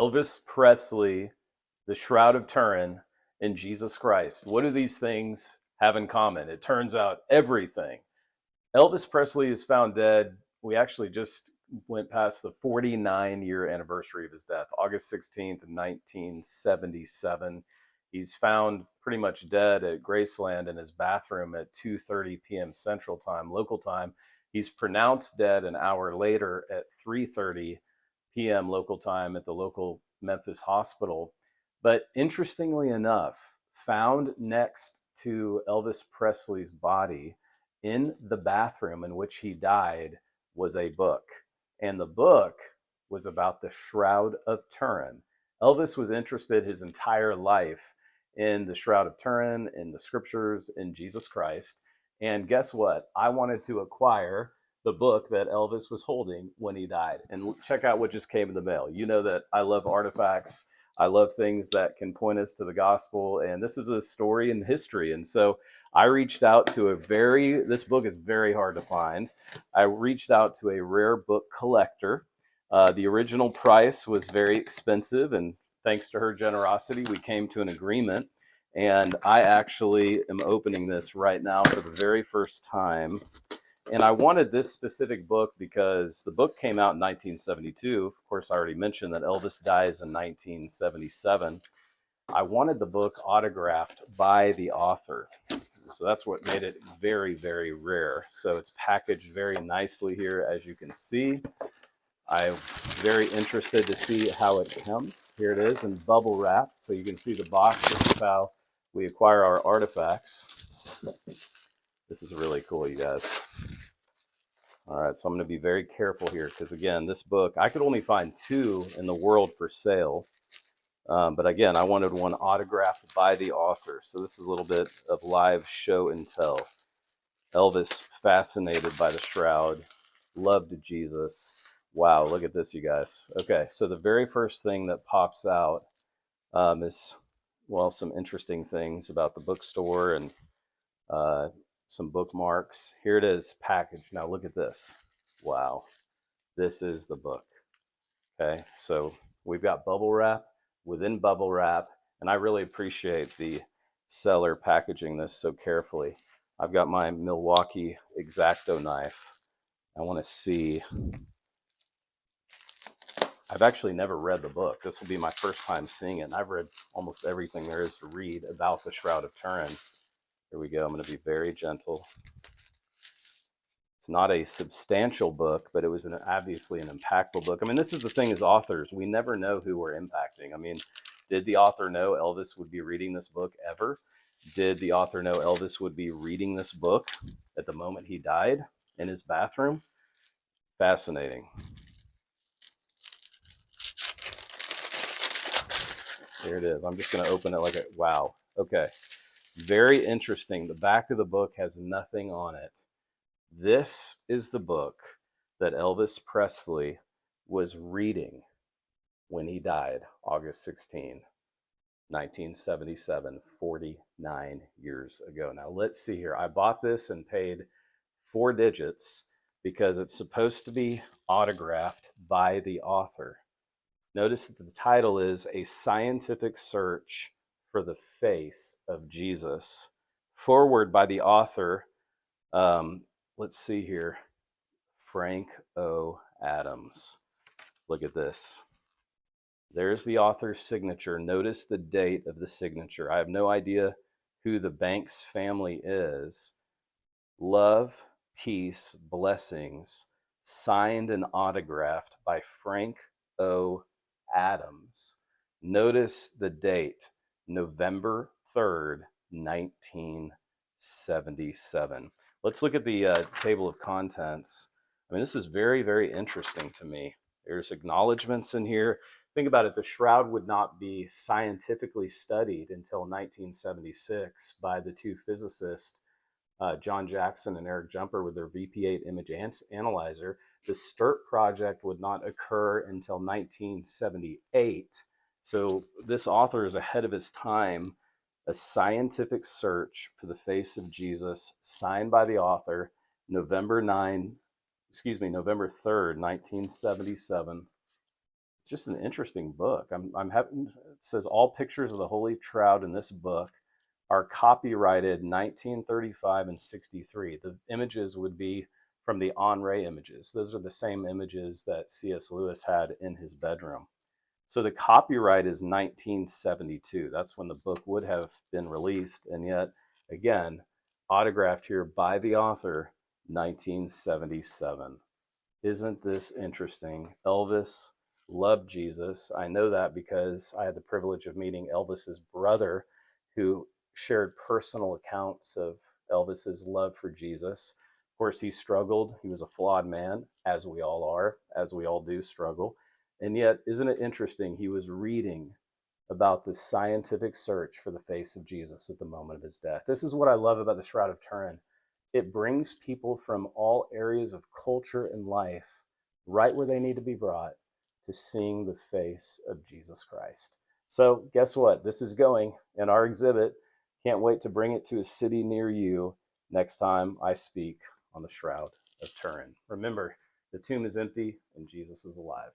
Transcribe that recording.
Elvis Presley, the Shroud of Turin, and Jesus Christ. What do these things have in common? It turns out everything. Elvis Presley is found dead. We actually just went past the 49-year anniversary of his death, August 16th, 1977. He's found pretty much dead at Graceland in his bathroom at 2:30 p.m. Central Time, local time. He's pronounced dead an hour later at 3:30 p.m. local time at the local Memphis hospital. But interestingly enough, found next to Elvis Presley's body in the bathroom in which he died was a book. And the book was about the Shroud of Turin. Elvis was interested his entire life in the Shroud of Turin, in the scriptures, in Jesus Christ. And guess what? I wanted to acquire the book that Elvis was holding when he died. And check out what just came in the mail. You know that I love artifacts. I love things that can point us to the gospel. And this is a story in history. And so I reached out to this book is very hard to find. I reached out to a rare book collector. The original price was very expensive, and thanks to her generosity, we came to an agreement. And I actually am opening this right now for the very first time. And I wanted this specific book because the book came out in 1972. Of course, I already mentioned that Elvis dies in 1977. I wanted the book autographed by the author. So that's what made it very, very rare. So it's packaged very nicely here, as you can see. I'm very interested to see how it comes. Here it is in bubble wrap. So you can see the box. This is how we acquire our artifacts. This is really cool, you guys. All right, so I'm going to be very careful here because, again, this book, I could only find 2 in the world for sale. But again, I wanted one autographed by the author. So this is a little bit of live show and tell. Elvis, fascinated by the shroud, loved Jesus. Wow, look at this, you guys. Okay, so the very first thing that pops out is, well, some interesting things about the bookstore and some bookmarks. Here it is, packaged. Now look at this. Wow, this is the book. Okay, so we've got bubble wrap within bubble wrap, and I really appreciate the seller packaging this so carefully. I've got my Milwaukee X-Acto knife. I want to see. I've actually never read the book. This will be my first time seeing it, and I've read almost everything there is to read about the Shroud of Turin. Here we go. I'm going to be very gentle. It's not a substantial book, but it was obviously an impactful book. I mean, this is the thing as authors, we never know who we're impacting. I mean, did the author know Elvis would be reading this book ever? Did the author know Elvis would be reading this book at the moment he died in his bathroom? Fascinating. Here it is. I'm just going to open it like a, wow. Okay. Very interesting. The back of the book has nothing on it. This is the book that Elvis Presley was reading when he died, August 16, 1977, 49 years ago. Now, let's see here. I bought this and paid 4 digits because it's supposed to be autographed by the author. Notice that the title is A Scientific Search for the Face of Jesus. Forward by the author, let's see here, Frank O. Adams. Look at this. There's the author's signature. Notice the date of the signature. I have no idea who the Banks family is. Love, peace, blessings, signed and autographed by Frank O. Adams. Notice the date, November 3rd, 1977. Let's look at the table of contents. I mean, this is very, very interesting to me. There's acknowledgments in here. Think about it. The shroud would not be scientifically studied until 1976 by the 2 physicists, John Jackson and Eric Jumper, with their VP8 image analyzer. The STURP project would not occur until 1978. So this author is ahead of his time. A Scientific Search for the Face of Jesus, signed by the author, November 3rd, 1977. It's just an interesting book. I'm having, it says all pictures of the Holy Shroud in this book are copyrighted 1935 and 63. The images would be from the Enrie images. Those are the same images that C.S. Lewis had in his bedroom. So the copyright is 1972. That's when the book would have been released. And yet, again, autographed here by the author, 1977. Isn't this interesting? Elvis loved Jesus. I know that because I had the privilege of meeting Elvis's brother, who shared personal accounts of Elvis's love for Jesus. Of course, he struggled. He was a flawed man, as we all are, as we all do struggle. And yet, isn't it interesting? He was reading about the scientific search for the face of Jesus at the moment of his death. This is what I love about the Shroud of Turin. It brings people from all areas of culture and life right where they need to be brought to seeing the face of Jesus Christ. So, guess what? This is going in our exhibit. Can't wait to bring it to a city near you next time I speak on the Shroud of Turin. Remember, the tomb is empty and Jesus is alive.